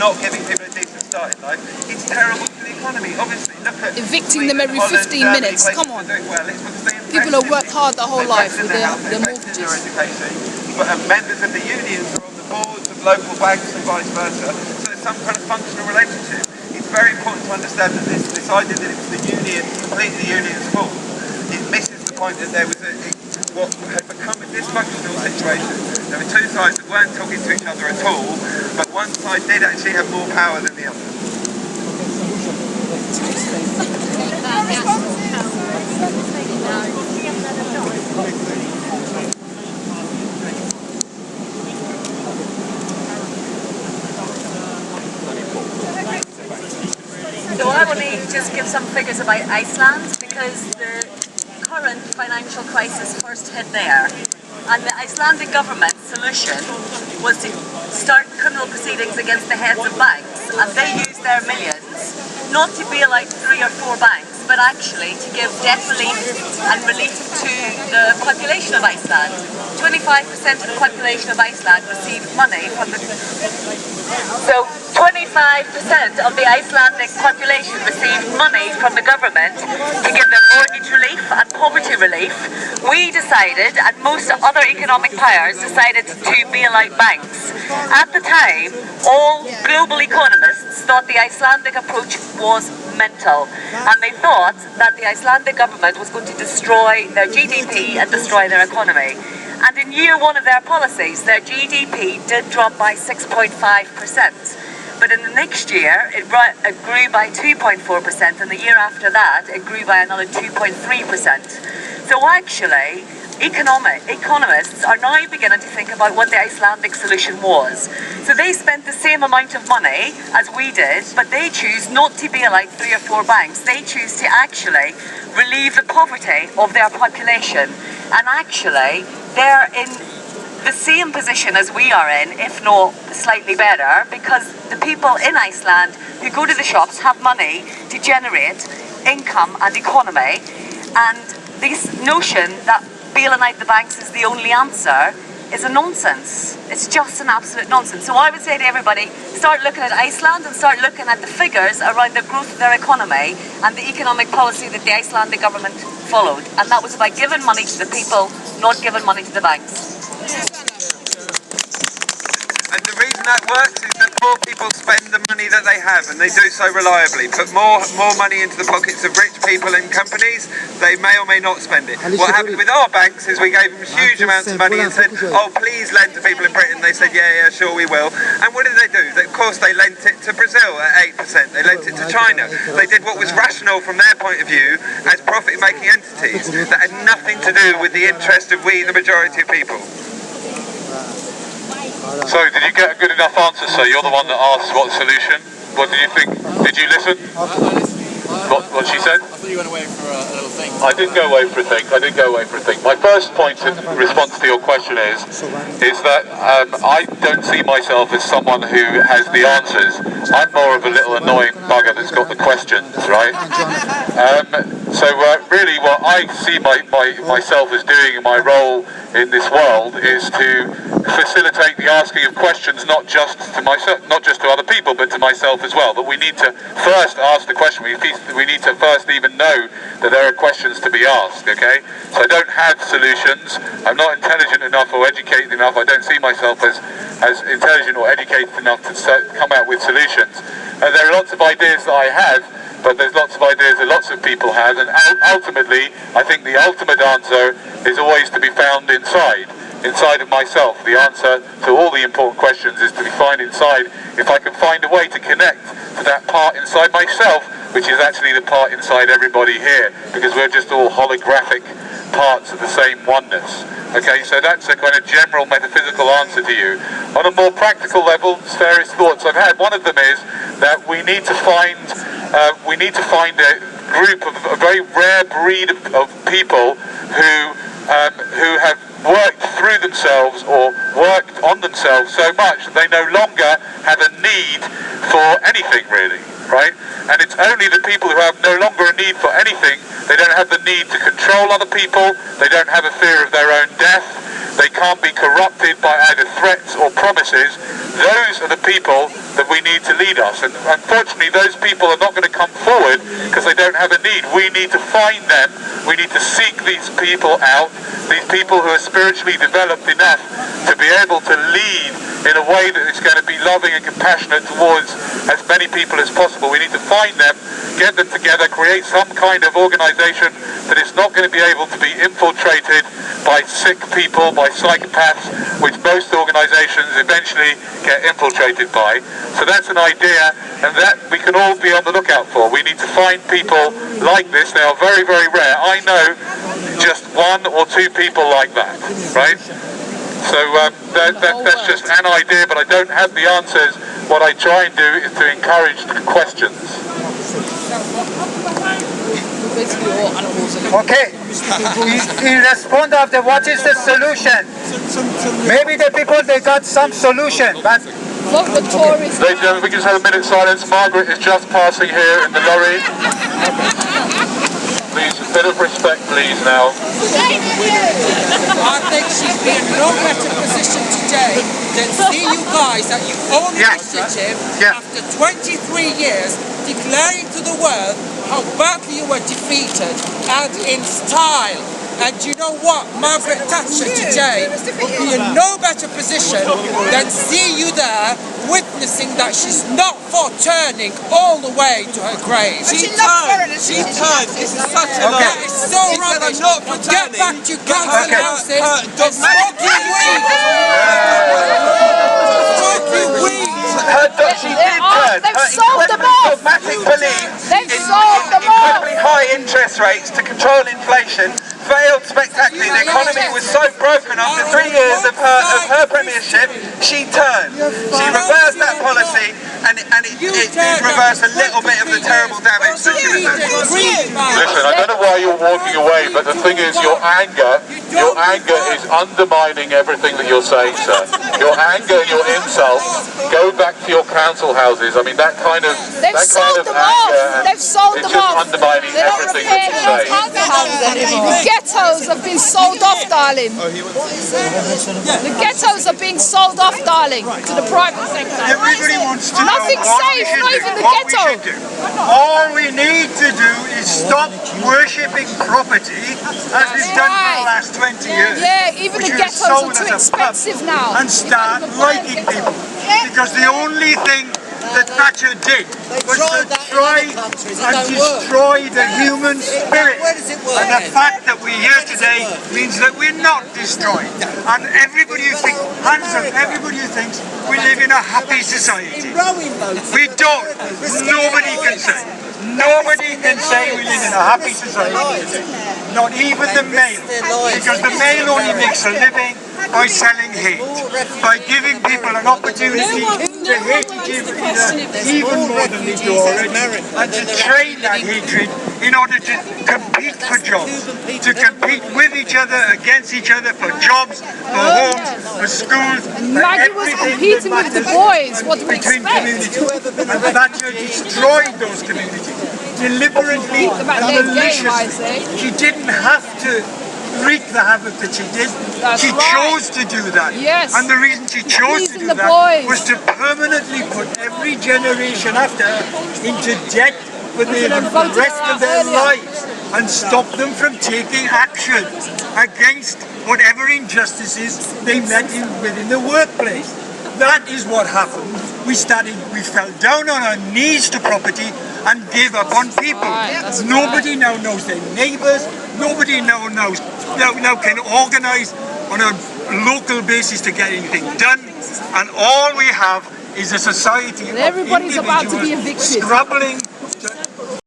not giving people a decent start in life, it's terrible for the economy. Obviously, look at evicting them every 15 minutes. Come on. People have worked hard their whole life with their mortgages. But members of the unions are on the boards of local banks and vice versa. So there's some kind of functional relationship. It's very important to understand that this idea that it was the union, completely the union's fault, it misses the point that there was what had become a dysfunctional situation. There were two sides that weren't talking to each other at all, but one side did actually have more power than the other. So I want to just give some figures about Iceland, because the current financial crisis first hit there, and the Icelandic government's solution was to start criminal proceedings against the heads of banks, and they used their millions not to bail out 3 or 4 banks, but actually to give debt relief and relief to the population of Iceland. 25% of the population of Iceland received money from the... So 25% of the Icelandic population received money from the government to give them mortgage relief and poverty relief. We decided, and most other economic powers decided, to bail out banks. At the time, all global economists thought the Icelandic approach was mental, and they thought that the Icelandic government was going to destroy their GDP and destroy their economy. And in year 1 of their policies, their GDP did drop by 6.5%. But in the next year, it grew by 2.4%, and the year after that, it grew by another 2.3%. So actually, economists are now beginning to think about what the Icelandic solution was. So they spent the same amount of money as we did, but they choose not to bail out 3 or 4 banks. They choose to actually relieve the poverty of their population. And actually, they're in the same position as we are in, if not slightly better, because the people in Iceland who go to the shops have money to generate income and economy, and this notion that bailing out the banks is the only answer is a nonsense. It's just an absolute nonsense. So I would say to everybody, start looking at Iceland and start looking at the figures around the growth of their economy and the economic policy that the Icelandic government followed. And that was about giving money to the people, not giving money to the banks. And the reason that works is that poor people spend the money that they have, and they do so reliably. Put more money into the pockets of rich people and companies, they may or may not spend it. What happened with our banks is we gave them huge amounts of money and said, oh, please lend to people in Britain. They said, yeah, sure, we will. And what did they do? Of course, they lent it to Brazil at 8%. They lent it to China. They did what was rational from their point of view as profit-making entities that had nothing to do with the interest of we, the majority of people. So, did you get a good enough answer, sir? You're the one that asked what solution. What did you think? Did you listen? What she said? I thought you went away for a little think. I did go away for a think. My first point in response to your question is that I don't see myself as someone who has the answers. I'm more of a little annoying bugger that's got the questions, right? So really what I see myself as doing in my role in this world is to facilitate the asking of questions, not just to myself, not just to other people, but to myself as well. But we need to first ask the question. We need to first even know that there are questions to be asked, okay? So I don't have solutions. I'm not intelligent enough or educated enough. I don't see myself as intelligent or educated enough to come out with solutions. There are lots of ideas that I have, but there's lots of ideas that lots of people have, and ultimately, I think the ultimate answer is always to be found inside of myself. The answer to all the important questions is to be found inside. If I can find a way to connect to that part inside myself, which is actually the part inside everybody here, because we're just all holographic parts of the same oneness. Okay, so that's a kind of general metaphysical answer to you. On a more practical level, various thoughts I've had. One of them is that we need to find a group of a very rare breed of people who have worked through themselves or worked on themselves so much that they no longer have a need for anything, really, right? And it's only the people who have no longer a need for anything. They don't have the need to control other people. They don't have a fear of their own death. They can't be corrupted by either threats or promises. those are the people that we need to lead us. And unfortunately, those people are not going to come forward because they don't have a need. We need to find them. We need to seek these people out, these people who are spiritually developed enough to be able to lead in a way that is going to be loving and compassionate towards as many people as possible. We need to find them, get them together, create some kind of organisation that is not going to be able to be infiltrated by sick people, by psychopaths, which most organisations eventually get infiltrated by. So that's an idea, and that we can all be on the lookout for. We need to find people like this. They are very, very rare. I know just 1 or 2 people like that, right? So that's just an idea, but I don't have the answers. What I try and do is to encourage questions. Okay, in response of the what is the solution? Maybe the people, they got some solution, but Look, the Tories. Ladies and gentlemen, we can just have a minute's silence. Margaret is just passing here in the lorry. Please, a bit of respect, please, now. I think she's been in no better position today than see you guys at your own initiative after 23 years declaring to the world how badly you were defeated and in style. And you know what? Margaret Thatcher today will be in no better position than see you there witnessing that she's not for turning all the way to her grave. She turned. She turned. This is such a lie. That is so rubbish. Get back to your council houses and smoke your weed. Smoke your weed. She did turn. They've Her sold them incredibly off. dogmatic belief They've in sold them off. incredibly high interest rates to control inflation failed spectacularly. The economy was so broken after 3 years of her premiership. She turned. She reversed that policy, and it reversed a little bit of the terrible damage that she was doing. Listen, I don't know why you're walking away, but the thing is, your anger is undermining everything that you're saying, sir. Your anger and your insults go back to your council houses. I mean, that kind of They've sold them off. They've sold them off. Undermining They're not everything that you repairing say. the houses anymore. The ghettos have been sold off, darling. The ghettos are being sold off, darling, to the private sector. everybody wants to know Nothing's what we safe, should not do, even the what we ghetto. should do. All we need to do is stop worshipping property as we've done for the last 20 years. Yeah, even which the we have ghettos are sold too as a pub, expensive now. and start liking people. Because the only thing that Thatcher did was to try and destroy the human spirit. And the fact that we're here today means that we're not destroyed. And everybody who thinks, hands up, everybody who thinks we live in a happy society. We don't. Nobody can say. Nobody can say we live in a happy society today. Not even the male. Because the male only makes a living by selling hate, by giving people an opportunity to hate each other even more than they do already, and to trade that hatred in order to compete for jobs, to compete with each other, against each other, for jobs, for homes, for schools, for Maggie was everything competing that with the matters boys. What do we between expect? communities. And Thatcher destroyed those communities deliberately and maliciously. She didn't have to wreak the havoc that she did. She chose to do that. Yes. And the reason she chose to do Pleasing the that boys. was to permanently put every generation after her into debt for the rest of their lives and stop them from taking action against whatever injustices they met within the workplace. That is what happened. We fell down on our knees to property and gave up on people. Nobody now knows their neighbours. Nobody now can organise on a local basis to get anything done. And all we have is a society of everybody's about to be individuals evicted. struggling to